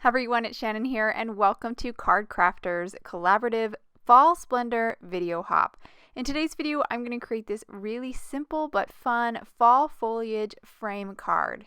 Hi everyone, it's Shannon here, and welcome to Card Crafters Collaborative Fall Splendor Video Hop. In today's video, I'm going to create this really simple but fun fall foliage frame card.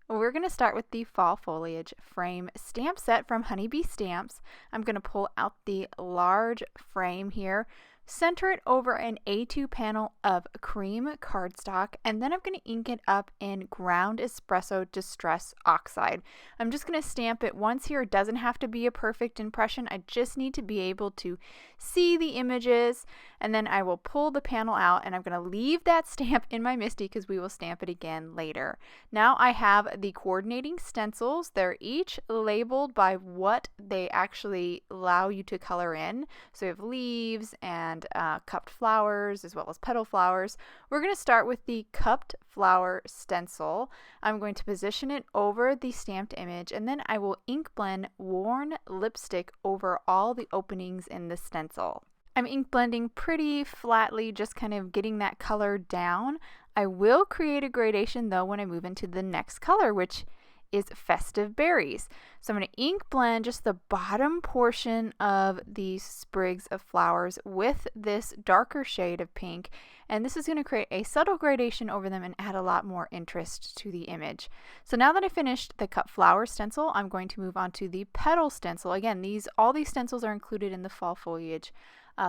We're going to start with the fall foliage frame stamp set from Honeybee Stamps. I'm going to pull out the large frame here, center it over an A2 panel of cream cardstock, and then I'm going to ink it up in ground espresso distress oxide. I'm just going to stamp it once here. It doesn't have to be a perfect impression. I just need to be able to see the images, and then I will pull the panel out, and I'm going to leave that stamp in my MISTI because we will stamp it again later. Now I have the coordinating stencils. They're each labeled by what they actually allow you to color in. So you have leaves and cupped flowers as well as petal flowers. We're going to start with the cupped flower stencil. I'm going to position it over the stamped image, and then I will ink blend worn lipstick over all the openings in the stencil. I'm ink blending pretty flatly, just kind of getting that color down. I will create a gradation though when I move into the next color, which is Festive Berries. So I'm going to ink blend just the bottom portion of these sprigs of flowers with this darker shade of pink, and this is going to create a subtle gradation over them and add a lot more interest to the image. So now that I finished the cut flower stencil, I'm going to move on to the petal stencil. Again, all these stencils are included in the fall foliage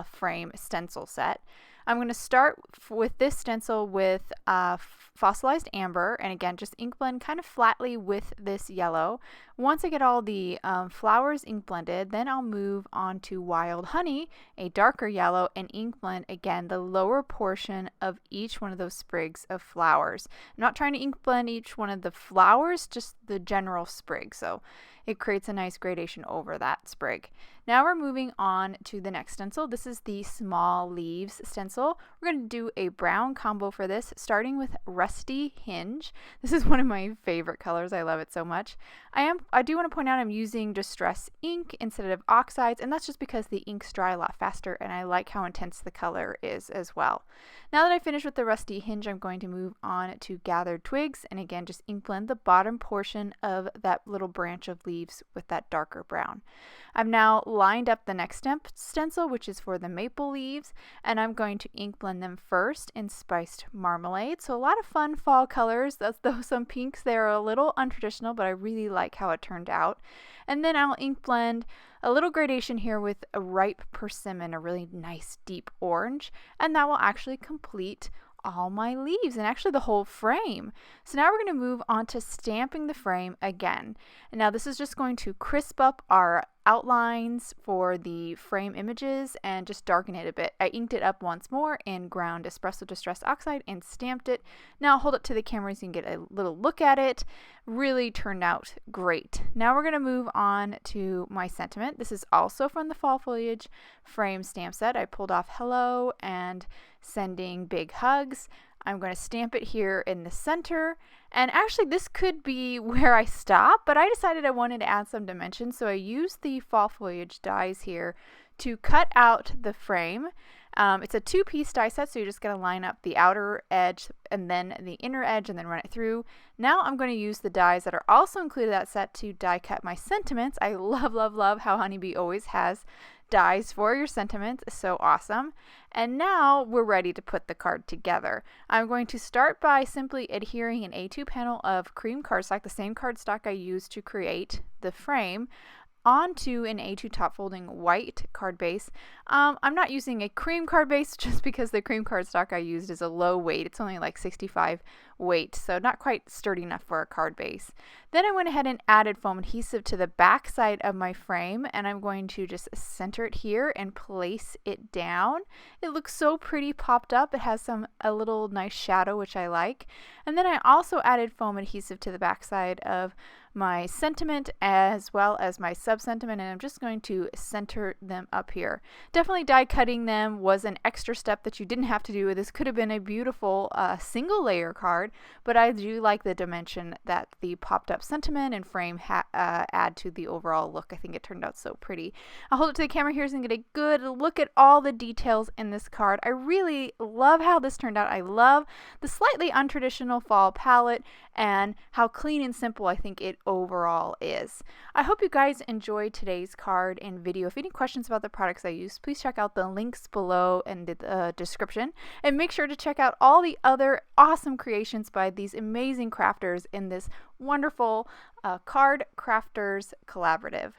frame stencil set. I'm going to start with this stencil with fossilized amber, and again just ink blend kind of flatly with this yellow. Once I get all the flowers ink blended, then I'll move on to wild honey, a darker yellow, and ink blend again the lower portion of each one of those sprigs of flowers. I'm not trying to ink blend each one of the flowers, just the general sprig, so it creates a nice gradation over that sprig. Now we're moving on to the next stencil. This is the small leaves stencil. We're going to do a brown combo for this, starting with Rusty Hinge. This is one of my favorite colors. I love it so much. I do want to point out I'm using Distress ink instead of oxides, and that's just because the inks dry a lot faster, and I like how intense the color is as well. Now that I finished with the Rusty Hinge, I'm going to move on to Gathered Twigs, and again just ink blend the bottom portion of that little branch of leaves with that darker brown. I've now lined up the next stencil, which is for the maple leaves, and I'm going to ink blend them first in Spiced Marmalade. So a lot of fun fall colors. Though some pinks, they're a little untraditional, but I really like how it turned out. And then I'll ink blend a little gradation here with a Ripe Persimmon, a really nice deep orange, and that will actually complete all my leaves and actually the whole frame. So now we're going to move on to stamping the frame again. And now this is just going to crisp up our outlines for the frame images and just darken it a bit. I inked it up once more in ground espresso distress oxide and stamped it. Now I'll hold it to the camera so you can get a little look at it. Really turned out great. Now we're going to move on to my sentiment. This is also from the fall foliage frame stamp set. I pulled off hello and sending big hugs. I'm going to stamp it here in the center, and actually this could be where I stop, but I decided I wanted to add some dimension, so I used the fall foliage dies here to cut out the frame. It's a two-piece die set, so you're just going to line up the outer edge and then the inner edge and then run it through. Now I'm going to use the dies that are also included in that set to die cut my sentiments. I love, love, love how Honeybee always has dies for your sentiments. So awesome. And now we're ready to put the card together. I'm going to start by simply adhering an A2 panel of cream cardstock, the same cardstock I used to create the frame, onto an A2 top folding white card base. I'm not using a cream card base just because the cream cardstock I used is a low weight. It's only like 65 weight, so not quite sturdy enough for a card base. Then I went ahead and added foam adhesive to the back side of my frame, and I'm going to just center it here and place it down. It looks so pretty popped up. It has a little nice shadow, which I like. And then I also added foam adhesive to the back side of my sentiment as well as my sub-sentiment, and I'm just going to center them up here. Definitely die cutting them was an extra step that you didn't have to do. This could have been a beautiful single layer card, card, but I do like the dimension that the popped up sentiment and frame add to the overall look. I think it turned out so pretty. I'll hold it to the camera here so you can get a good look at all the details in this card. I really love how this turned out. I love the slightly untraditional fall palette and how clean and simple I think it overall is. I hope you guys enjoyed today's card and video. If you have any questions about the products I used, please check out the links below in the description, and make sure to check out all the other awesome creations by these amazing crafters in this wonderful Card Crafters collaborative.